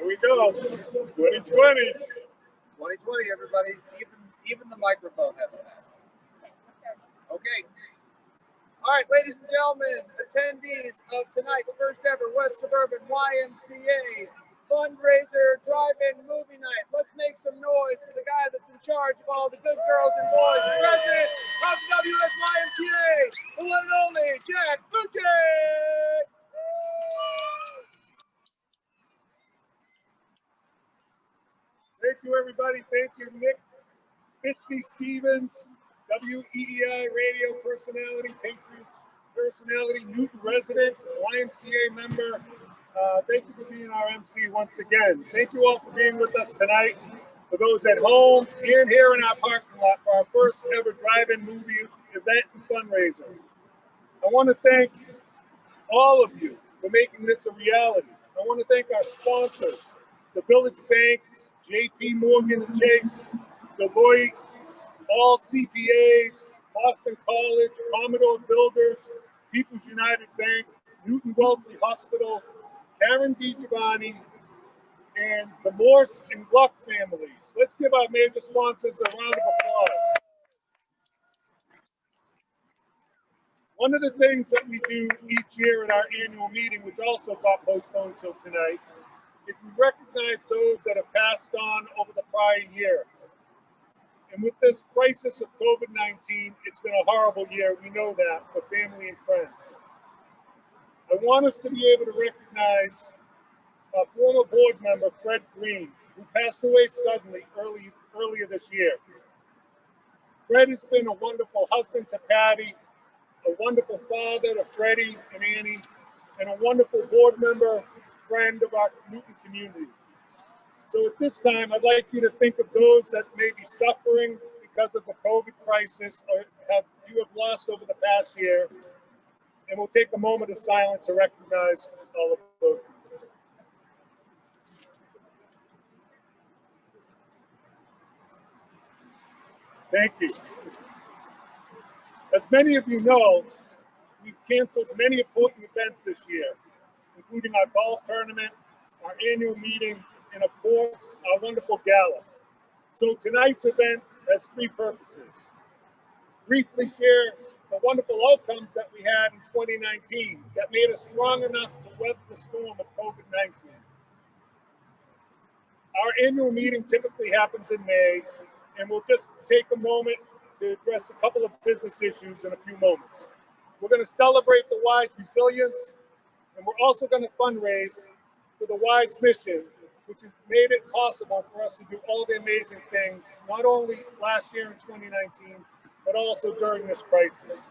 Here we go. 2020. 2020, everybody. Even the microphone has a mask. Okay. All right, ladies and gentlemen, attendees of tonight's first ever West Suburban YMCA fundraiser drive-in movie night. Let's make some noise for the guy that's in charge of all the good girls and boys, the president of the WSYMCA, the one and only Jack Bucci. Thank you, everybody. Thank you, Nick Fitzy Stevens, WEEI radio personality, Patriots personality, Newton resident, YMCA member. Thank you for being our MC once again. Thank you all for being with us tonight. For those at home and here in our parking lot for our first ever drive-in movie event and fundraiser. I want to thank all of you for making this a reality. I want to thank our sponsors, the Village Bank, JP Morgan Chase, Deloitte, all CPAs, Boston College, Commodore Builders, People's United Bank, Newton Wellesley Hospital, Karen DiGiovanni, and the Morse and Gluck families. Let's give our major sponsors a round of applause. One of the things that we do each year at our annual meeting, which also got postponed till tonight, is we recognize those that have passed on over the prior year. And with this crisis of COVID-19, it's been a horrible year. We know that for family and friends. I want us to be able to recognize a former board member, Fred Green, who passed away suddenly earlier this year. Fred has been a wonderful husband to Patty, a wonderful father to Freddie and Annie, and a wonderful board member, friend of our Newton community. So at this time, I'd like you to think of those that may be suffering because of the COVID crisis or you have lost over the past year. And we'll take a moment of silence to recognize all of those people. Thank you. As many of you know, we've canceled many important events this year, including our golf tournament, our annual meeting, and of course, our wonderful gala. So tonight's event has three purposes. Briefly share the wonderful outcomes that we had in 2019 that made us strong enough to weather the storm of COVID-19. Our annual meeting typically happens in May, and we'll just take a moment to address a couple of business issues in a few moments. We're going to celebrate the Y's resilience, and we're also going to fundraise for the Y's mission, which has made it possible for us to do all the amazing things, not only last year in 2019, but also during this crisis.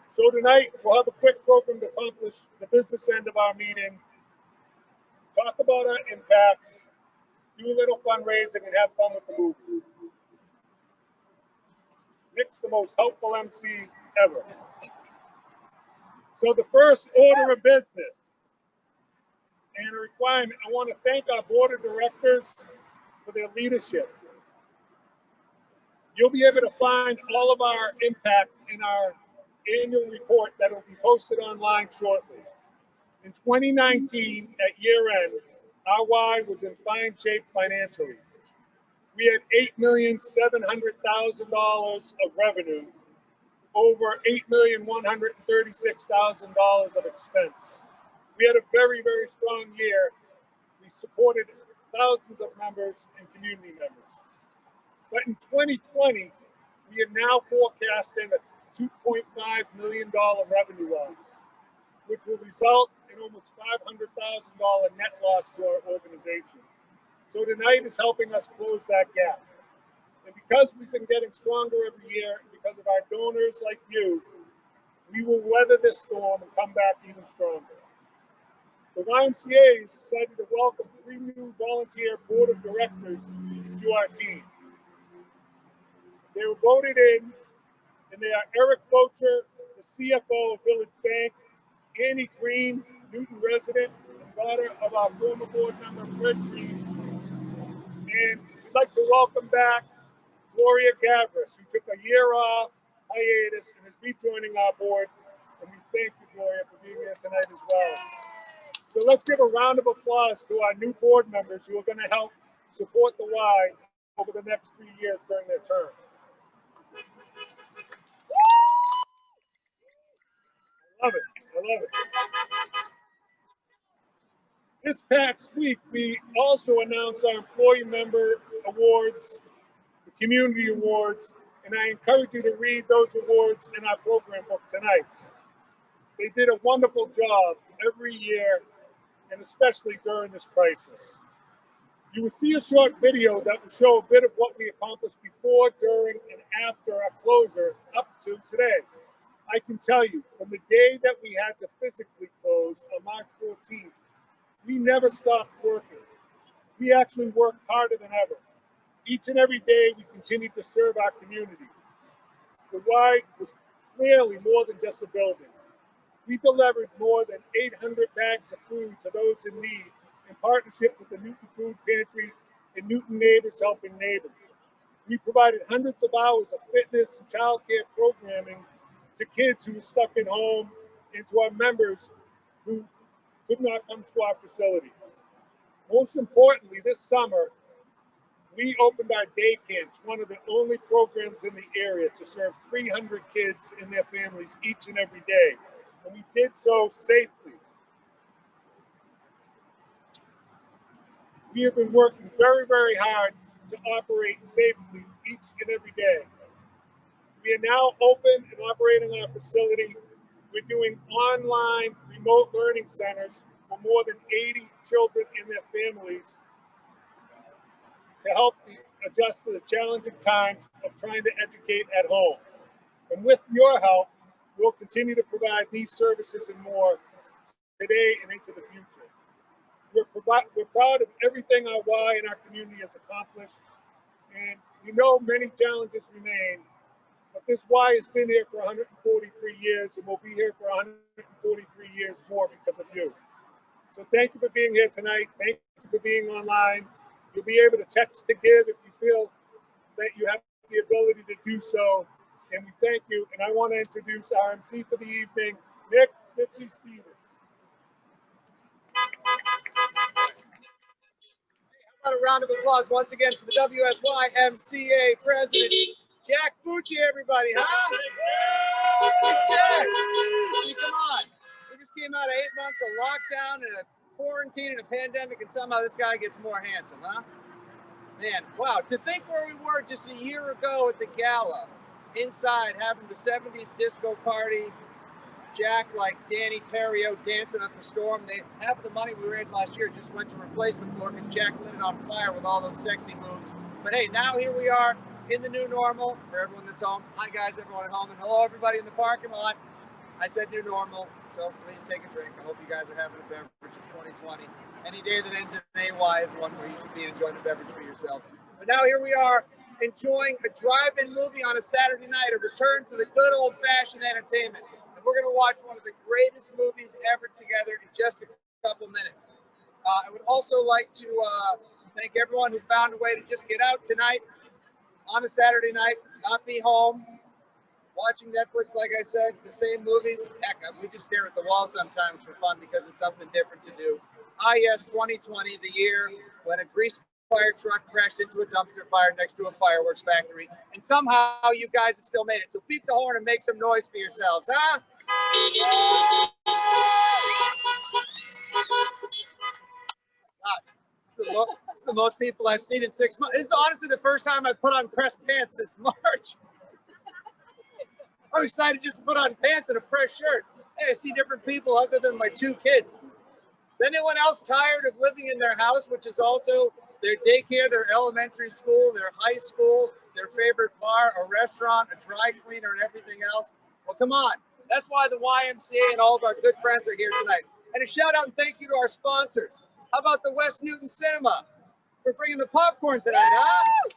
So tonight, we'll have a quick program to accomplish the business end of our meeting, talk about our impact, do a little fundraising, and have fun with the movie. Nick's the most helpful MC ever. So the first order of business and a requirement, I want to thank our board of directors for their leadership. You'll be able to find all of our impact in our annual report that will be posted online shortly. In 2019, at year end, our Y was in fine shape financially. We had $8,700,000 of revenue, over $8,136,000 of expense. We had a very, very strong year. We supported thousands of members and community members. But in 2020, we are now forecasting a $2.5 million revenue loss, which will result in almost $500,000 net loss to our organization. So tonight is helping us close that gap. And because we've been getting stronger every year, because of our donors like you, we will weather this storm and come back even stronger. The YMCA is excited to welcome 3 new volunteer board of directors to our team. They were voted in, and they are Eric Bocher, the CFO of Village Bank, Annie Green, Newton resident, and daughter of our former board member, Fred Green. And we'd like to welcome back Gloria Gavris, who took a year off hiatus and is rejoining our board. And we thank you, Gloria, for being here tonight as well. So let's give a round of applause to our new board members who are going to help support the Y over the next 3 years during their term. I love it. I love it. This past week, we also announced our employee member awards, the community awards, and I encourage you to read those awards in our program book tonight. They did a wonderful job every year, and especially during this crisis. You will see a short video that will show a bit of what we accomplished before, during, and after our closure up to today. I can tell you, from the day that we had to physically close on March 14th, we never stopped working. We actually worked harder than ever. Each and every day, we continued to serve our community. The Y was clearly more than just a building. We delivered more than 800 bags of food to those in need in partnership with the Newton Food Pantry and Newton Neighbors Helping Neighbors. We provided hundreds of hours of fitness and childcare programming to kids who were stuck at home and to our members who could not come to our facility. Most importantly, this summer, we opened our day camps, one of the only programs in the area to serve 300 kids and their families each and every day. And we did so safely. We have been working very, very hard to operate safely each and every day. We are now open and operating our facility. We're doing online remote learning centers for more than 80 children and their families to help adjust to the challenging times of trying to educate at home. And with your help, we'll continue to provide these services and more today and into the future. We're proud of everything our Y and our community has accomplished, and we know many challenges remain, but this Y has been here for 143 years and will be here for 143 years more because of you. So thank you for being here tonight. Thank you for being online. You'll be able to text to give if you feel that you have the ability to do so. And we thank you. And I want to introduce our MC for the evening, Nick Mitzi Stevens. How about a round of applause once again for the YMCA president, Jack Fucci, everybody, huh? Big Jack. Come on. We just came out of 8 months of lockdown and a quarantine and a pandemic, and somehow this guy gets more handsome, huh? Man, wow. To think where we were just a year ago at the gala, inside having the 70s disco party, Jack like Danny Terrio dancing up a storm. Half of the money we raised last year just went to replace the floor because Jack lit it on fire with all those sexy moves. But hey, now here we are in the new normal for everyone that's home. Hi guys, everyone at home, and hello everybody in the parking lot. I said new normal, so please take a drink. I hope you guys are having a beverage. It's 2020. Any day that ends in an AY is one where you should be enjoying a beverage for yourselves. But now here we are, enjoying a drive-in movie on a Saturday night, a return to the good old-fashioned entertainment. And we're going to watch one of the greatest movies ever together in just a couple minutes. I would also like to thank everyone who found a way to just get out tonight on a Saturday night, not be home, watching Netflix, like I said, the same movies. Heck, we just stare at the wall sometimes for fun because it's something different to do. Ah, yes, 2020, the year when a grease fire truck crashed into a dumpster fire next to a fireworks factory, and somehow you guys have still made it. So beep the horn and make some noise for yourselves, huh? Gosh, it's the most people I've seen in 6 months. This is honestly the first time I've put on pressed pants since March. I'm excited just to put on pants and a pressed shirt. Hey, I see different people other than my 2 kids. Is anyone else tired of living in their house, which is also their daycare, their elementary school, their high school, their favorite bar, a restaurant, a dry cleaner, and everything else? Well, come on. That's why the YMCA and all of our good friends are here tonight. And a shout out and thank you to our sponsors. How about the West Newton Cinema for bringing the popcorn tonight, huh?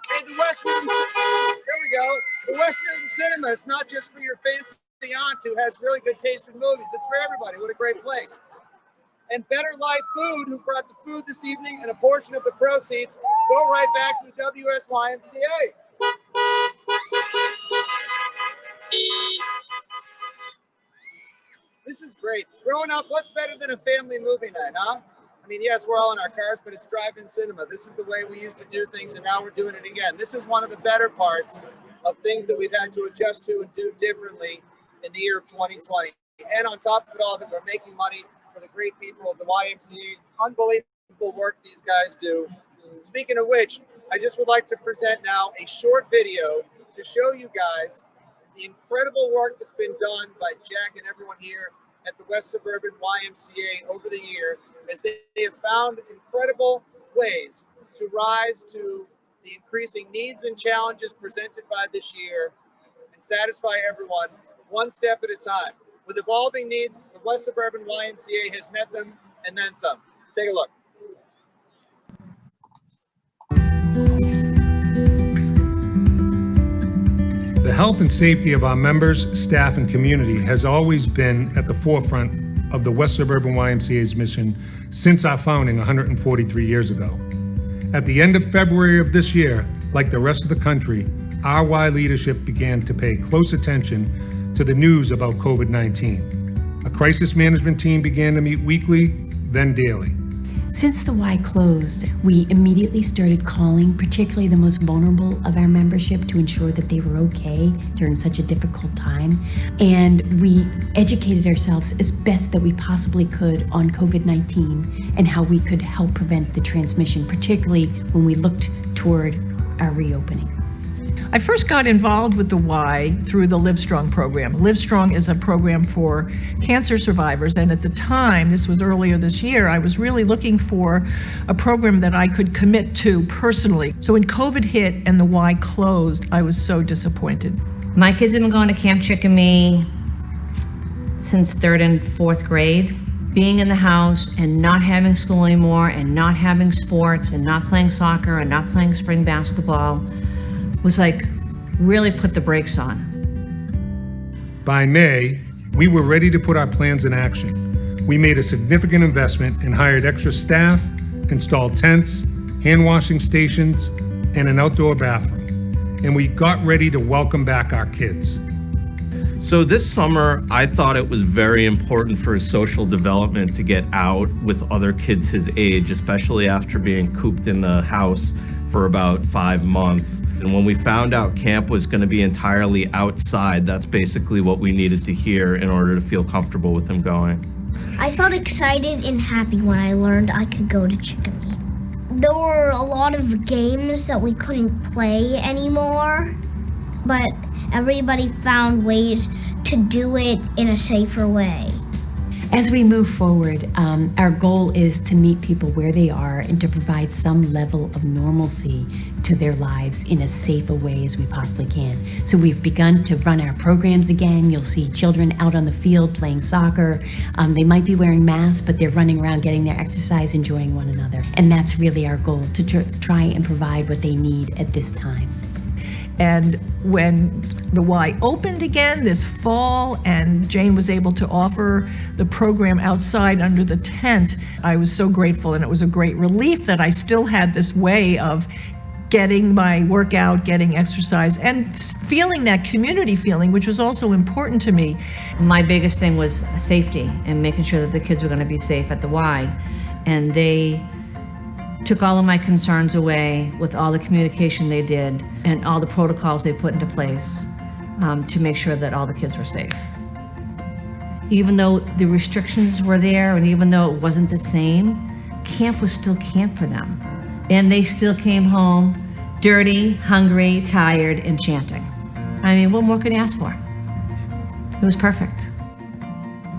Hey, the West Newton Cinema. There we go. The West Newton Cinema. It's not just for your fancy aunt who has really good taste in movies. It's for everybody. What a great place. And Better Life Food, who brought the food this evening, and a portion of the proceeds go right back to the YMCA. This is great. Growing up, what's better than a family movie night, huh? I mean, yes, we're all in our cars, but it's drive-in cinema. This is the way we used to do things, and now we're doing it again. This is one of the better parts of things that we've had to adjust to and do differently in the year of 2020. And on top of it all, that we're making money for the great people of the YMCA. Unbelievable work these guys do. Speaking of which, I just would like to present now a short video to show you guys the incredible work that's been done by Jack and everyone here at the West Suburban YMCA over the year, as they have found incredible ways to rise to the increasing needs and challenges presented by this year and satisfy everyone one step at a time. With evolving needs, the West Suburban YMCA has met them and then some. Take a look. The health and safety of our members, staff, and community has always been at the forefront of the West Suburban YMCA's mission since our founding 143 years ago. At the end of February of this year, like the rest of the country, our Y leadership began to pay close attention to the news about COVID-19. A crisis management team began to meet weekly, then daily. Since the Y closed, we immediately started calling particularly the most vulnerable of our membership to ensure that they were okay during such a difficult time. And we educated ourselves as best that we possibly could on COVID-19 and how we could help prevent the transmission, particularly when we looked toward our reopening. I first got involved with the Y through the Livestrong program. Livestrong is a program for cancer survivors, and at the time, this was earlier this year, I was really looking for a program that I could commit to personally. So when COVID hit and the Y closed, I was so disappointed. My kids have been going to Camp Chickamee since 3rd and 4th grade. Being in the house and not having school anymore and not having sports and not playing soccer and not playing spring basketball was like really put the brakes on. By May, we were ready to put our plans in action. We made a significant investment and hired extra staff, installed tents, hand washing stations, and an outdoor bathroom. And we got ready to welcome back our kids. So this summer, I thought it was very important for his social development to get out with other kids his age, especially after being cooped in the house for about 5 months. And when we found out camp was going to be entirely outside, that's basically what we needed to hear in order to feel comfortable with him going. I felt excited and happy when I learned I could go to Chickamee. There were a lot of games that we couldn't play anymore, but everybody found ways to do it in a safer way. As we move forward, our goal is to meet people where they are and to provide some level of normalcy to their lives in as safe a way as we possibly can. So we've begun to run our programs again. You'll see children out on the field playing soccer. They might be wearing masks, but they're running around getting their exercise, enjoying one another. And that's really our goal, to try and provide what they need at this time. And when the Y opened again this fall and Jane was able to offer the program outside under the tent, I was so grateful, and it was a great relief that I still had this way of getting my workout, getting exercise, and feeling that community feeling, which was also important to me. My biggest thing was safety and making sure that the kids were going to be safe at the Y. And they took all of my concerns away with all the communication they did and all the protocols they put into place to make sure that all the kids were safe. Even though the restrictions were there and even though it wasn't the same, camp was still camp for them. And they still came home dirty, hungry, tired, and chanting. I mean, what more could you ask for? It was perfect.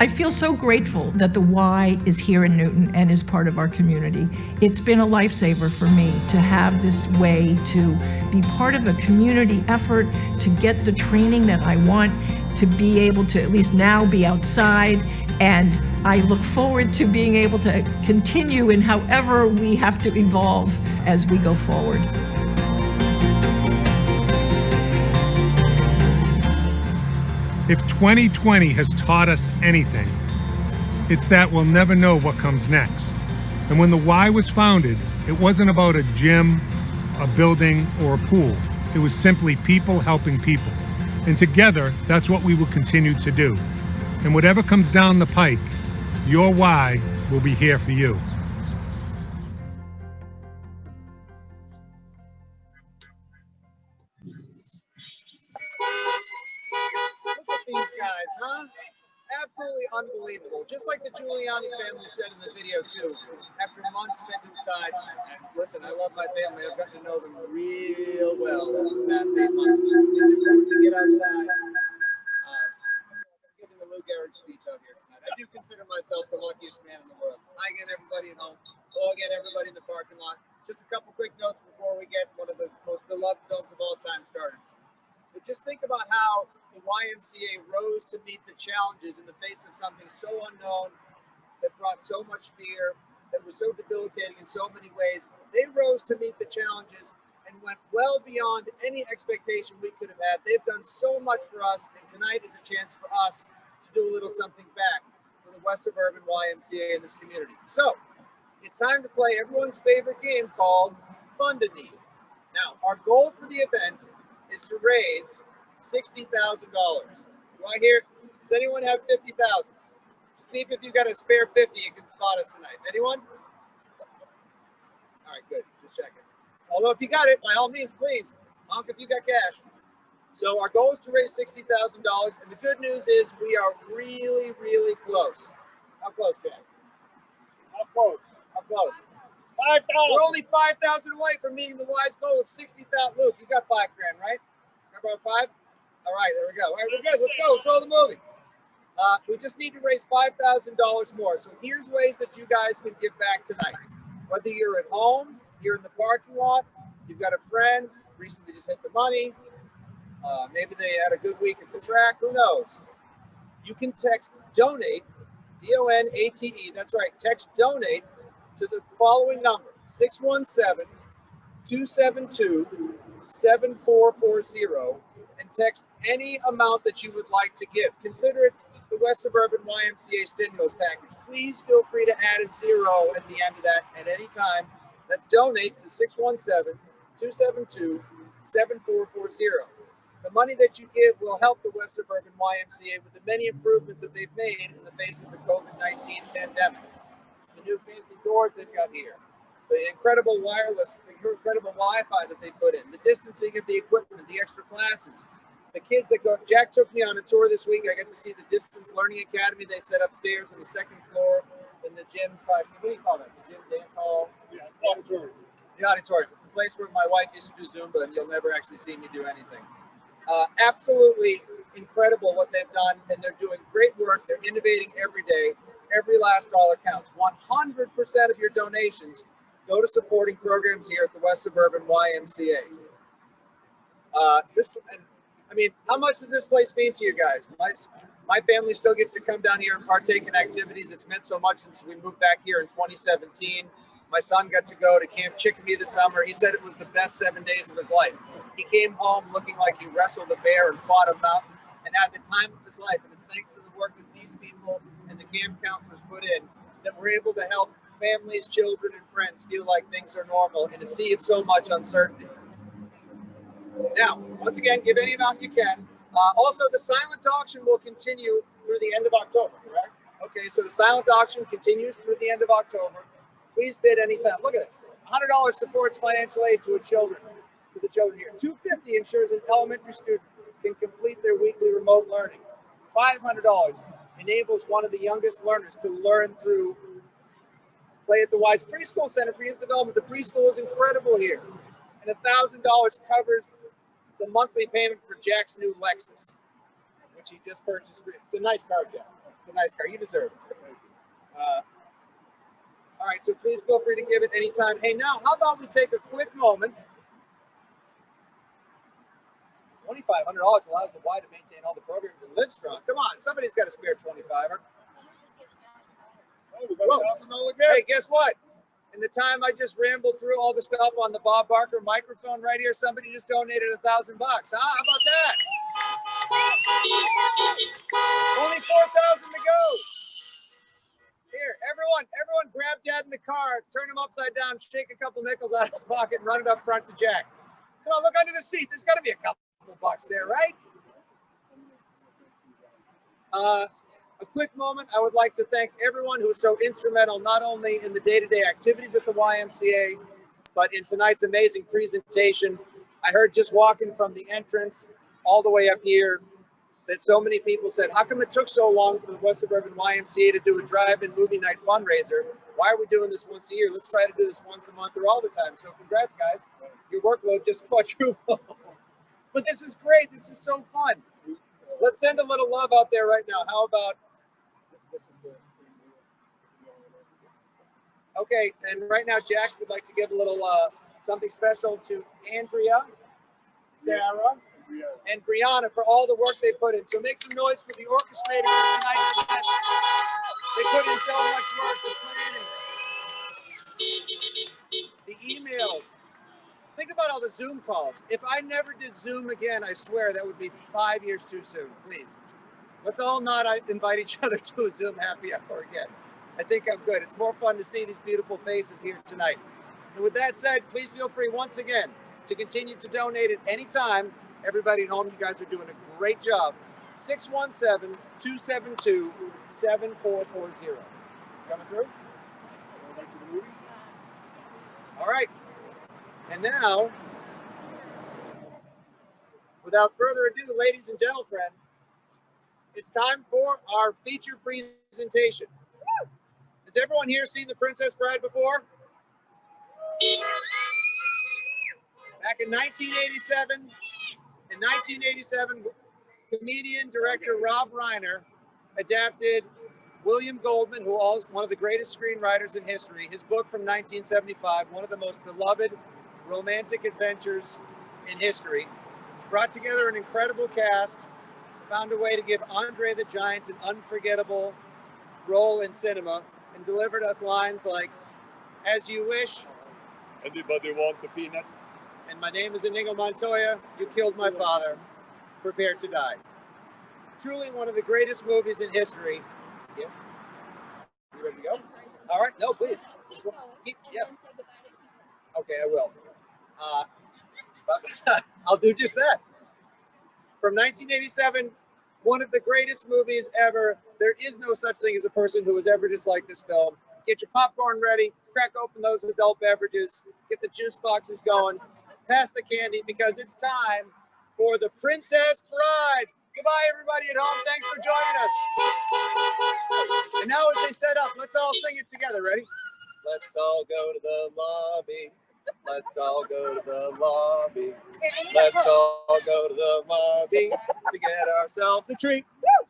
I feel so grateful that the Y is here in Newton and is part of our community. It's been a lifesaver for me to have this way to be part of a community effort, to get the training that I want, to be able to at least now be outside, and I look forward to being able to continue in however we have to evolve as we go forward. If 2020 has taught us anything, it's that we'll never know what comes next. And when the Y was founded, it wasn't about a gym, a building, or a pool. It was simply people helping people. And together, that's what we will continue to do. And whatever comes down the pike, your why will be here for you. Look at these guys, huh? Absolutely unbelievable. Just like the Giuliani family said in the video too, after months spent inside. Listen, I love my family. I've gotten to know them real well over the past 8 months. It's important to get outside. I'm giving the Lou Gehrig speech out here tonight. I do consider myself the luckiest man in the world. I get everybody at home. Oh, I get everybody in the parking lot. Just a couple quick notes before we get one of the most beloved films of all time started. But just think about how the YMCA rose to meet the challenges in the face of something so unknown that brought so much fear, that was so debilitating in so many ways. They rose to meet the challenges and went well beyond any expectation we could have had. They've done so much for us, and tonight is a chance for us to do a little something back for the West Suburban YMCA in this community. So it's time to play everyone's favorite game called Fund a Need. Now, our goal for the event is to raise $60,000. Do I hear? Does anyone have 50,000? Beep if you got a spare 50, you can spot us tonight. Anyone? All right, good. Just checking. Although if you got it, by all means, please honk if you got cash. So our goal is to raise $60,000, and the good news is we are really, really close. How close, Jack? How close? How close? 5,000. We're only 5,000 away from meeting the wise goal of 60,000. Luke, you got $5 grand, right? Got about 5? All right, there we go. All right, we're good. Let's go. Let's roll the movie. We just need to raise $5,000 more. So here's ways that you guys can give back tonight. Whether you're at home, you're in the parking lot, you've got a friend, recently just hit the money, maybe they had a good week at the track, who knows? You can text DONATE, D-O-N-A-T-E, that's right, text DONATE to the following number, 617-272-7440, and text any amount that you would like to give. Consider it the West Suburban YMCA stimulus package. Please feel free to add a 0 at the end of that at any time. That's donate to 617-272-7440. The money that you give will help the West Suburban YMCA with the many improvements that they've made in the face of the COVID-19 pandemic. The new fancy doors they've got here, the incredible wireless, the incredible Wi-Fi that they put in, the distancing of the equipment, the extra classes, the kids that go. Jack took me on a tour this week. I got to see the Distance Learning Academy they set upstairs on the 2nd floor in the gym / what do you call that? The gym, dance hall? Yeah, auditorium. The auditorium. It's the place where my wife used to do Zumba, and you'll never actually see me do anything. Absolutely incredible what they've done, and they're doing great work. They're innovating every day. Every last dollar counts. 100% of your donations go to supporting programs here at the West Suburban YMCA. I mean, how much does this place mean to you guys? My family still gets to come down here and partake in activities. It's meant so much since we moved back here in 2017. My son got to go to Camp Chickadee this summer. He said it was the best 7 days of his life. He came home looking like he wrestled a bear and fought a mountain and had the time of his life. And it's thanks to the work that these people and the camp counselors put in that we're able to help families, children, and friends feel like things are normal in a sea of so much uncertainty. Now, once again, give any amount you can. Also, the silent auction will continue through the end of October, correct? Okay, so the silent auction continues through the end of October. Please bid anytime. Look at this. $100 supports financial aid to the children here. $250 ensures an elementary student can complete their weekly remote learning. $500 enables one of the youngest learners to learn through Play at the Wise Preschool Center for Youth Development. The preschool is incredible here. And $1,000 covers the monthly payment for Jack's new Lexus, which he just purchased. It's a nice car, Jack. It's a nice car. You deserve it. All right, so please feel free to give it anytime. Hey, now, how about we take a quick moment? $2,500 allows the Y to maintain all the programs and live strong. Come on, somebody's got a spare 25er. Hey, guess what? In the time I just rambled through all the stuff on the Bob Barker microphone right here, somebody just donated $1,000 bucks. Huh? How about that? Only 4,000 to go. Here, everyone grab Dad in the car, turn him upside down, shake a couple nickels out of his pocket, and run it up front to Jack. Come on, look under the seat. There's got to be a couple bucks there, right? a quick moment, I would like to thank everyone who's so instrumental, not only in the day-to-day activities at the YMCA, but in tonight's amazing presentation. I heard just walking from the entrance all the way up here that so many people said, how come it took so long for the West Suburban YMCA to do a drive-in movie night fundraiser? Why are we doing this once a year? Let's try to do this once a month or all the time. So congrats, guys. Your workload just quadrupled. But this is great. This is so fun. Let's send a little love out there right now. How about... Okay, and right now Jack would like to give a little something special to Andrea, Sarah, and Brianna for all the work they put in. So make some noise for the orchestrators of tonight's event. They put in so much work, the planning, the emails. Think about all the Zoom calls. If I never did Zoom again, I swear that would be 5 years too soon. Please, let's all not invite each other to a Zoom happy hour again. I think I'm good. It's more fun to see these beautiful faces here tonight. And with that said, please feel free once again to continue to donate at any time. Everybody at home, you guys are doing a great job. 617-272-7440. Coming through? All right. And now, without further ado, ladies and gentle friends, it's time for our feature presentation. Has everyone here seen The Princess Bride before? Back in 1987, comedian director Rob Reiner adapted William Goldman, who is one of the greatest screenwriters in history, his book from 1975, one of the most beloved romantic adventures in history, brought together an incredible cast, found a way to give Andre the Giant an unforgettable role in cinema, and delivered us lines like, "As you wish. Anybody want the peanut?" And "My name is Inigo Montoya. You killed my father. Prepare to die." Truly one of the greatest movies in history. Yes? You ready to go? All right. No, please. Yes. Okay, I will. But I'll do just that. From 1987, one of the greatest movies ever. There is no such thing as a person who has ever disliked this film. Get your popcorn ready, crack open those adult beverages, get the juice boxes going, pass the candy, because it's time for The Princess Bride. Goodbye, everybody at home. Thanks for joining us. And now as they set up, let's all sing it together. Ready? Let's all go to the lobby. Let's all go to the lobby. Let's all go to the lobby to get ourselves a treat. Woo!